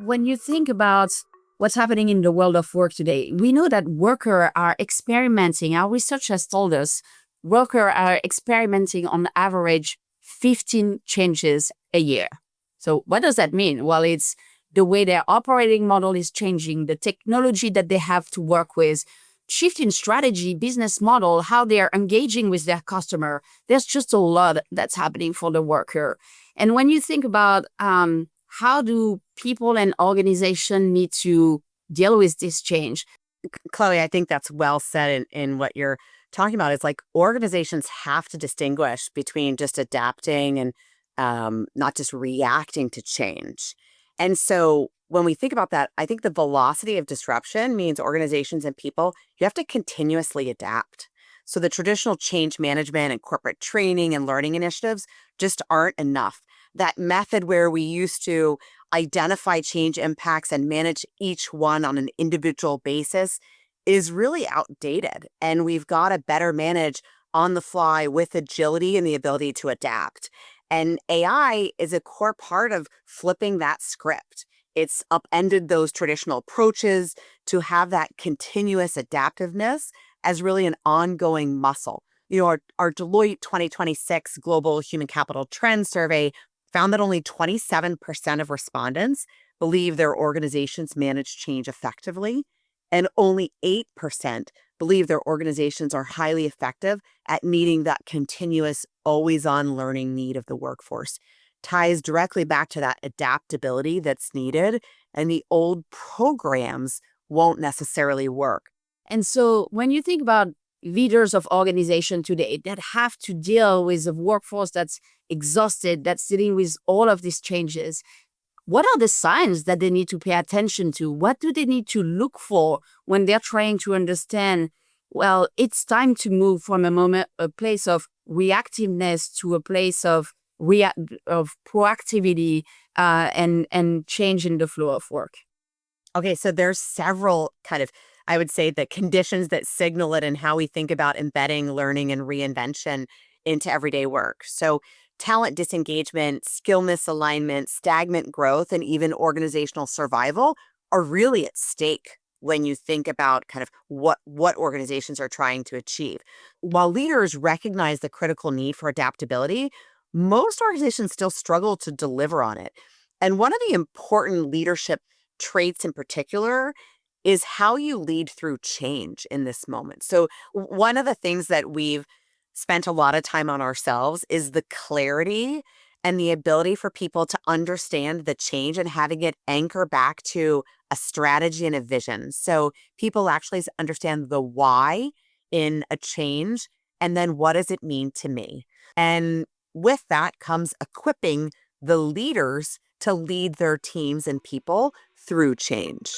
when you think about what's happening in the world of work today, we know that workers are experimenting. Our research has told us workers are experimenting on average 15 changes a year. So what does that mean? Well, it's the way their operating model is changing, the technology that they have to work with, shifting strategy, business model, how they are engaging with their customer. There's just a lot that's happening for the worker. And when you think about how do people and organizations need to deal with this change? Chloe, I think that's well said in what you're talking about. It's like organizations have to distinguish between just adapting and not just reacting to change. And so when we think about that, I think the velocity of disruption means organizations and people, you have to continuously adapt. So the traditional change management and corporate training and learning initiatives just aren't enough. That method where we used to identify change impacts and manage each one on an individual basis is really outdated. And we've got to better manage on the fly with agility and the ability to adapt. And AI is a core part of flipping that script. It's upended those traditional approaches to have that continuous adaptiveness as really an ongoing muscle. You know, our Deloitte 2026 Global Human Capital Trends Survey found that only 27% of respondents believe their organizations manage change effectively, and only 8% believe their organizations are highly effective at meeting that continuous, always-on learning need of the workforce. Ties directly back to that adaptability that's needed, and the old programs won't necessarily work. And so when you think about leaders of organization today that have to deal with a workforce that's exhausted, that's dealing with all of these changes, what are the signs that they need to pay attention to? What do they need to look for when they're trying to understand, well, it's time to move from a place of reactiveness to a place of proactivity and change in the flow of work? Okay, so there's several kind of, I would say, the conditions that signal it and how we think about embedding learning and reinvention into everyday work. So talent disengagement, skill misalignment, stagnant growth, and even organizational survival are really at stake when you think about kind of what organizations are trying to achieve. While leaders recognize the critical need for adaptability, most organizations still struggle to deliver on it. And one of the important leadership traits in particular is how you lead through change in this moment. So one of the things that we've spent a lot of time on ourselves is the clarity and the ability for people to understand the change and having it anchor back to a strategy and a vision. So people actually understand the why in a change, and then what does it mean to me? And with that comes equipping the leaders to lead their teams and people through change.